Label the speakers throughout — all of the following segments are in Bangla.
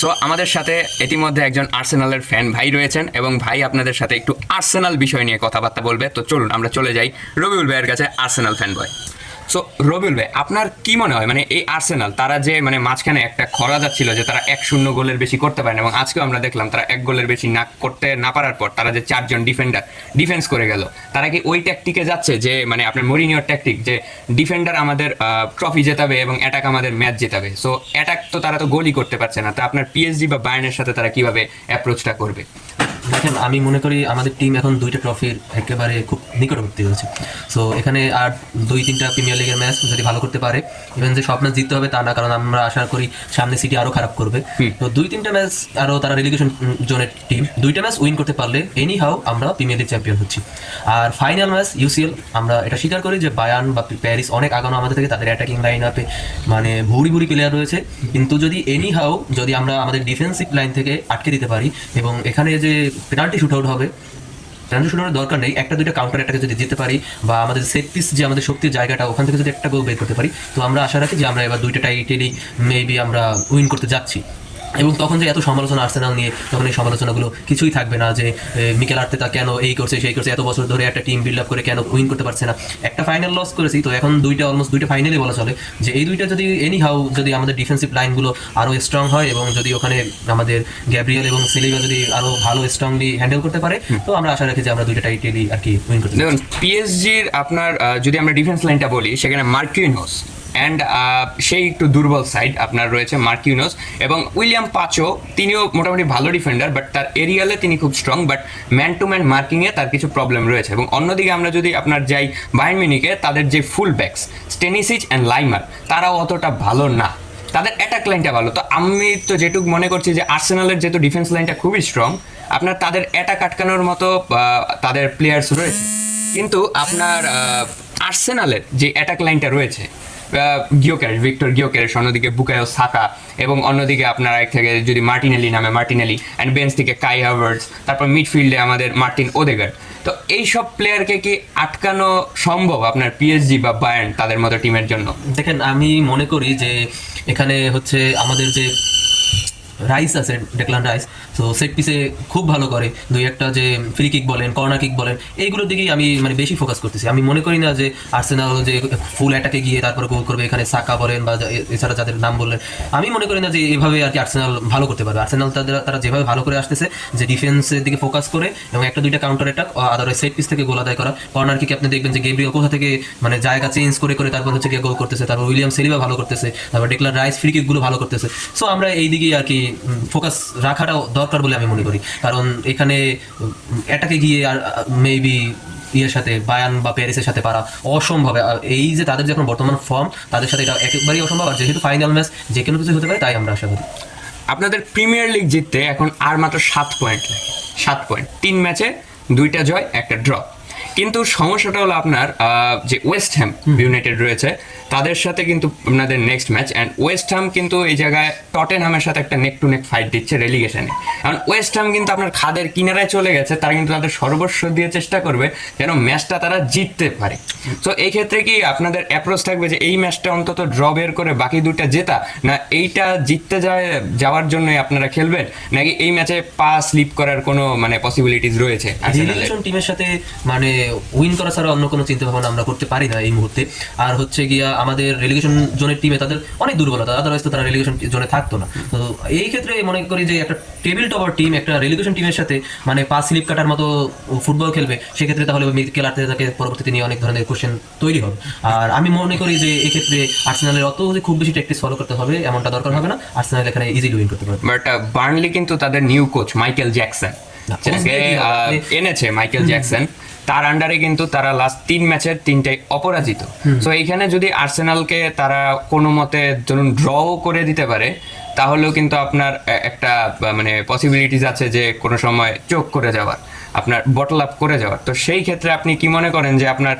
Speaker 1: সো আমাদের সাথে ইতিমধ্যে একজন আর্সেনালের ফ্যান ভাই রয়েছেন এবং ভাই আপনাদের সাথে একটু আর্সেনাল বিষয় নিয়ে কথাবার্তা বলবে। তো চলুন আমরা চলে যাই রবিউল ভাইয়ের কাছে, Arsenal fan boy. So Rabiul ভাই, আপনার কি মনে হয় মানে এই আর্সেনাল তারা যে মানে মাঝখানে একটা খরা যাচ্ছিল যে তারা 1-0 গোলের বেশি করতে পারে না, এবং আজকেও আমরা দেখলাম তারা 1 গোলের বেশি না করতে না পারার পর তারা যে 4 জন ডিফেন্ডার ডিফেন্স করে গেল, তারা কি ওই ট্যাকটিকে যাচ্ছে যে মানে আপনার মরিনিওর ট্যাকটিক যে ডিফেন্ডার আমাদের ট্রফি জেতাবে এবং অ্যাটাক আমাদের ম্যাচ জেতাবে? সো অ্যাটাক তো তারা তো গোলই করতে পারছে না, তো আপনার পিএসজি বা বায়ার্নের সাথে তারা কিভাবে অ্যাপ্রোচটা করবে?
Speaker 2: দেখেন, আমি মনে করি আমাদের টিম এখন 2টা ট্রফির একেবারে খুব নিকটবর্তী হয়েছে। সো এখানে আর 2-3টা প্রিমিয়ার লিগের ম্যাচ যদি ভালো করতে পারে, ইভেন যে সব ম্যাচ জিততে হবে তা না, কারণ আমরা আশা করি সামনে সিটি আরও খারাপ করবে। তো 2-3টা ম্যাচ আরও তারা রেলিগেশন জোনের টিম, 2টা ম্যাচ উইন করতে পারলে এনি হাউ আমরা প্রিমিয়ার লিগ চ্যাম্পিয়ন হচ্ছি। আর ফাইনাল ম্যাচ ইউসিএল, আমরা এটা স্বীকার করি যে বায়ার্ন বা প্যারিস অনেক আগানো আমাদের থেকে, তাদের অ্যাটাকিং লাইন আপে মানে ভুরি ভুরি প্লেয়ার রয়েছে। কিন্তু যদি এনি হাউ যদি আমরা আমাদের ডিফেন্সিভ লাইন থেকে আটকে দিতে পারি, এবং এখানে যে পেনাল্টি শুট আউট হবে, পেনাল্টি শুট আউটের দরকার নেই, 1-2টা কাউন্টার অ্যাটাকে যদি জিততে পারি বা আমাদের সেট পিস যে আমাদের শক্তির জায়গাটা, ওখান থেকে যদি একটা গোল বের করতে পারি, তো আমরা আশা রাখি যে আমরা এবার 2টা টাইটেলই মেবি আমরা উইন করতে যাচ্ছি। এবং তখন যে এত সমালোচনা আর্সেনাল নিয়ে, তখন এই সমালোচনাগুলো কিছুই থাকবে না যে মিকেল আর্তেতা কেন এই করছে সেই করছে, এত বছর ধরে একটা টিম বিল্ড আপ করে কেন উইন করতে পারছে না। একটা ফাইনাল লস করেছি, তো এখন অলমোস্ট 2টা ফাইনালই বলা চলে যে এই 2টা যদি এনি হাউ যদি আমাদের ডিফেন্সিভ লাইনগুলো আরও স্ট্রং হয় এবং যদি ওখানে আমাদের গ্যাব্রিয়েল এবং সিলিভা যদি আরও ভালো স্ট্রংলি হ্যান্ডেল করতে পারে, তো আমরা আশা রাখি যে আমরা 2টা টাইটেলই আর কি উইন করতে পারি।
Speaker 1: দেখুন পিএসজির আপনার যদি আমরা ডিফেন্স লাইনটা বলি, সেখানে মার্কিউনোস অ্যান্ড সেই একটু দুর্বল সাইড আপনার রয়েছে মার্কিউনোস, এবং উইলিয়াম পাচো, তিনিও মোটামুটি ভালো ডিফেন্ডার, বাট তার এরিয়ালে তিনি খুব strong, but man to man মার্কিংয়ে তার কিছু প্রবলেম রয়েছে। এবং অন্যদিকে আমরা যদি আপনার যাই বায়ার্ন মিউনিখে, তাদের যে ফুল ব্যাকস স্টেনিসিচ অ্যান্ড লাইমার, তারাও অতটা ভালো না, তাদের অ্যাটাক লাইনটা ভালো। তো আমি তো যেটুকু মনে করছি যে আর্সেনালের যেহেতু ডিফেন্স লাইনটা খুবই স্ট্রং, আপনার তাদের অ্যাটাক আটকানোর মতো তাদের প্লেয়ার্স রয়েছে। কিন্তু আপনার আর্সেনালের যে অ্যাটাক লাইনটা রয়েছে, ভিক্টর গিয়োকেরেস, অন্যদিকে বুকায়ো সাকা, এবং অন্যদিকে আপনার এক থেকে যদি মার্টিনেলি নামে মার্টিনেলি, অ্যান্ড বেঞ্চ থেকে কাই হাভার্টস, তারপর মিডফিল্ডে আমাদের মার্টিন ওদেগার্ড। তো এইসব প্লেয়ারকে কি আটকানো সম্ভব আপনার পিএসজি বা বায়ার্ন তাদের মতো টিমের জন্য?
Speaker 2: দেখেন, আমি মনে করি যে এখানে হচ্ছে আমাদের যে রাইস আছে, ডেকলান রাইস, তো সেট পিসে খুব ভালো করে, 2-1টা যে ফ্রি কিক বলেন, কর্নার কিক বলেন, এইগুলোর দিকেই আমি মানে বেশি ফোকাস করতেছি। আমি মনে করি না যে আর্সেনাল যে ফুল অ্যাটাকে গিয়ে তারপরে গোল করবে, এখানে সাকা বলেন বা এছাড়া যাদের নাম বললেন, আমি মনে করি না যে এভাবে আর কি আর্সেনাল ভালো করতে পারবে। আর্সেনাল তারা যেভাবে ভালো করে আসতেছে, যে ডিফেন্সের দিকে ফোকাস করে এবং 1-2টা counter attack, otherwise set piece থেকে গোল আদায় করা, কর্নার কিক আপনি দেখবেন যে গেব্রিয়েল কোথা থেকে মানে জায়গা চেঞ্জ করে করে তারপর হচ্ছে গিয়ে গোল করতেছে, তারপর উইলিয়াম সেলিবা ভালো করতেছে, তারপর ডেকলান রাইস ফ্রি কিকগুলো ভালো করতেছে। সো আমরা এই দিকেই আর কি ফোকাস রাখাটাও দরকার বলে আমি মনে করি, কারণ এখানে এটাকে গিয়ে আর মেবি ইয়ের সাথে বায়ার্ন বা প্যারিসের সাথে পারা অসম্ভব। এই যে তাদের যখন বর্তমান ফর্ম, তাদের সাথে এটা একেবারেই অসম্ভব। আর যেহেতু ফাইনাল ম্যাচ যে কোনো কিছু হতে পারে, তাই আমরা আশা করি।
Speaker 1: আপনাদের প্রিমিয়ার লিগ জিততে এখন আর মাত্র 7 পয়েন্ট লাগে, 7 পয়েন্ট, 3 ম্যাচে 2টা জয় 1টা ড্র। কিন্তু সমস্যাটা হলো আপনার যে ওয়েস্ট হ্যাম ইউনাইটেড রয়েছে, তাদের সাথে কিন্তু আপনাদের next match, and West Ham কিন্তু এই জায়গায় টটেনহামের সাথে একটা নেক টু নেক ফাইট দিচ্ছে রেলিগেশনে। কারণ ওয়েস্ট হ্যাম কিন্তু আপনার খাদের কিনারায় চলে গেছে, তারা কিন্তু তাদের সর্বস্ব দিয়ে চেষ্টা করবে যেন ম্যাচটা তারা জিততে পারে। তো এই ক্ষেত্রে কি আপনাদের অ্যাপ্রোচ থাকবে যে এই ম্যাচটা অন্তত ড্র বের করে বাকি 2টা জেতা, না এইটা জিততে যাওয়ার জন্যই আপনারা খেলবেন, নাকি এই ম্যাচে পা স্লিপ করার কোনো মানে পসিবিলিটিস রয়েছে?
Speaker 2: রেলিগেশন টিমের সাথে মানে উইন করা ছাড়া অন্য কোনো চিন্তা ভাবনা আমরা করতে পারি না এই মুহূর্তে। আর হচ্ছে গিয়া আমাদের রেলিগেশন জোনের টিমে তাদের অনেক দুর্বলতা, আদারওয়াইজ তো তারা রেলিগেশন জোনে থাকতো না। তো এই ক্ষেত্রে মনে করি যে একটা টেবিল টপার টিম একটা রেলিগেশন টিমের সাথে মানে পা স্লিপ কাটার মতো ফুটবল খেলবে, সেক্ষেত্রে তাহলে মিকেল আর্তেতাকে পরবর্তীতে নিয়ে অনেক ধরনের কোশ্চেন তৈরি হবে। আর আমি মনে করি যে এই ক্ষেত্রে আর্সেনালের অত যে খুব বেশি ট্যাকটিক্স ফলো করতে হবে এমনটা দরকার হবে না, আর্সেনাল এখানে ইজিলি উইন করতে পারবে।
Speaker 1: বাট বার্নলি কিন্তু তাদের নিউ কোচ মাইকেল জ্যাকসন এনেছে, মাইকেল জ্যাকসন, তার আন্ডারে কিন্তু তারা লাস্ট 3 ম্যাচের 3টাই অপরাজিত। সো এইখানে যদি আর্সেনালকে তারা কোনো মতে ধরুন ড্রও করে দিতে পারে, তাহলেও কিন্তু আপনার একটা মানে পসিবিলিটিস আছে যে কোনো সময় চোখ করে যাওয়ার। আপনার বটল আপ করে যাওয়ার। তো সেই ক্ষেত্রে আপনি কি মনে করেন যে আপনার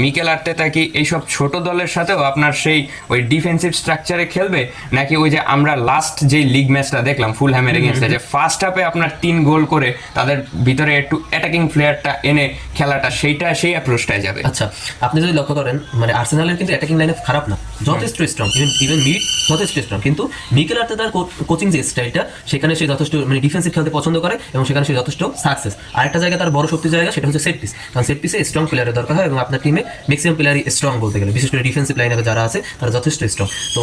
Speaker 1: মিকেল আর্তেতা কি এইসব ছোট দলের সাথেও আপনার সেই ওই ডিফেন্সিভ স্ট্রাকচারে খেলবে, নাকি ওই যে আমরা লাস্ট যে লিগ ম্যাচটা দেখলাম ফুলহ্যামের এগেইনস্টে, যে ফার্স্ট হাফে আপনার 3 গোল করে তাদের ভিতরে একটু অ্যাটাকিং প্লেয়ারটা এনে খেলাটা, সেই অ্যাপ্রোচটাই যাবে?
Speaker 2: আচ্ছা, আপনি যদি লক্ষ্য করেন মানে আর্সেনালের কিন্তু অ্যাটাকিং লাইন খারাপ না, যথেষ্ট স্ট্রং, ইভেন মিড যথেষ্ট স্ট্রং, কিন্তু মিকেল আর্তেতার কোচিং যে স্টাইলটা সেখানে সে যথেষ্ট মানে ডিফেন্সিভ খেলতে পছন্দ করে এবং সেখানে সে যথেষ্ট সাকসেস। আরেকটা জায়গা তার বড় শক্তির জায়গা, সেটা হচ্ছে সেট পিস, কারণ সেট পিসে স্ট্রং প্লেয়ারের দরকার হয় এবং আপনার টিমে ম্যাক্সিমাম প্লেয়ারই স্ট্রং বলতে গেলে, বিশেষ করে ডিফেন্সিভ লাইনে যারা আছে তারা যথেষ্ট স্ট্রং। তো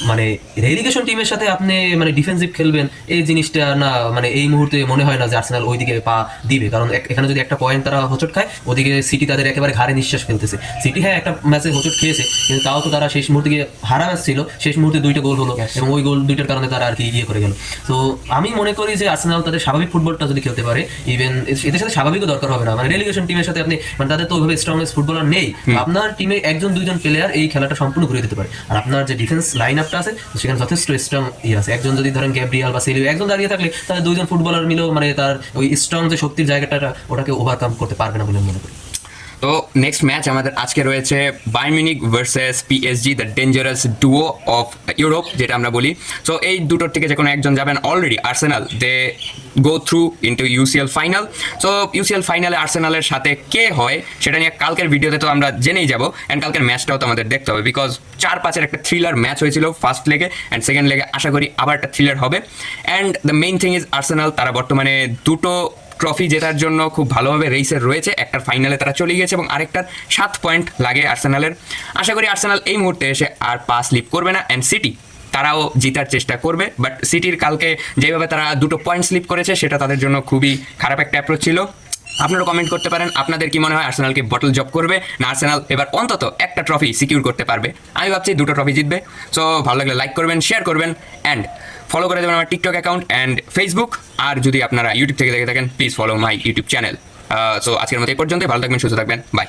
Speaker 2: মানে রেলিগেশন টিমের সাথে আপনি মানে ডিফেন্সিভ খেলবেন এই জিনিসটা না, মানে এই মুহূর্তে মনে হয় না যে আর্সেনাল ওইদিকে পা দিবে, কারণ এখানে যদি একটা পয়েন্ট তারা হোঁচট খায়, ওদিকে সিটি তাদের একেবারে ঘাড়ে নিঃশ্বাস ফেলতেছে। সিটি হ্যাঁ একটা ম্যাচে হোঁচট খেয়েছে, কিন্তু তাও তো তারা শেষ মুহূর্তে গিয়ে হারা ম্যাচ ছিল, শেষ মুহূর্তে 2টা গোল হলো এবং ওই গোল 2টার কারণে তারা আর কি ইয়ে করে গেল। তো আমি মনে করি যে আর্সেনাল তাদের স্বাভাবিক ফুটবলটা যদি খেলতে পারে, ইভেন এদের সাথে স্বাভাবিকও দরকার হবে না, মানে রেলিগেশন টিমের সাথে আপনি মানে তাদের তো ওইভাবে স্ট্রংনেস ফুটবলার নেই, আপনার টিমে 1-2 জন প্লেয়ার এই খেলাটা সম্পূর্ণ ঘুরিয়ে দিতে পারে। আর আপনার যে ডিফেন্স লাইন আপটা আছে সেখানে যথেষ্ট স্ট্রং আছে, একজন যদি ধরেন গ্যাব্রিয়াল বা সেলিও একজন দাঁড়িয়ে থাকলে তাহলে 2জন ফুটবলার মিলেও মানে তার ওই স্ট্রং যে শক্তির জায়গাটা ওটাকে ওভারকাম করতে পারবে না বলে আমি মনে করি।
Speaker 1: তো নেক্সট ম্যাচ আমাদের আজকে রয়েছে Bayern Munich versus PSG, the dangerous duo of Europe যেটা আমরা বলি। সো এই দুটোর থেকে যে কোনো একজন যাবেন। Already Arsenal they go through into UCL final. So UCL ফাইনালে আর্সেনালের সাথে কে হয় সেটা নিয়ে কালকের ভিডিওতে তো আমরা জেনেই যাবো, অ্যান্ড কালকের ম্যাচটাও তো আমাদের দেখতে হবে, বিকজ 4-5-এর একটা থ্রিলার ম্যাচ হয়েছিল ফার্স্ট লেগে, অ্যান্ড সেকেন্ড লেগে আশা করি আবার একটা থ্রিলার হবে। And the main thing is Arsenal তারা বর্তমানে 2টো ট্রফি জেতার জন্য খুব ভালোভাবে রেসের রয়েছে। একটার ফাইনালে তারা চলে গেছে এবং আরেকটার 7 পয়েন্ট লাগে আর্সেনালের। আশা করি আর্সেনাল এই মুহূর্তে এসে আর পা স্লিপ করবে না, অ্যান্ড সিটি তারাও জিতার চেষ্টা করবে। বাট সিটির কালকে যেভাবে তারা 2টো পয়েন্ট স্লিপ করেছে সেটা তাদের জন্য খুবই খারাপ একটা অ্যাপ্রোচ ছিল। আপনারা কমেন্ট করতে পারেন আপনাদের কি মনে হয়, আর্সেনালকে বটল জব করবে না আর্সেনাল এবার অন্তত একটা ট্রফি সিকিউর করতে পারবে? আমি ভাবছি 2টো ট্রফি জিতবে। সো ভালো লাগলে লাইক করবেন, শেয়ার করবেন, অ্যান্ড ফলো করে দেবেন আমার টিকটক অ্যাকাউন্ট অ্যান্ড ফেসবুক। আর যদি আপনারা ইউটিউব থেকে দেখে থাকেন please follow my YouTube channel. So আজকের মতো এই পর্যন্ত, ভালো থাকবেন, সুস্থ থাকবেন, বাই।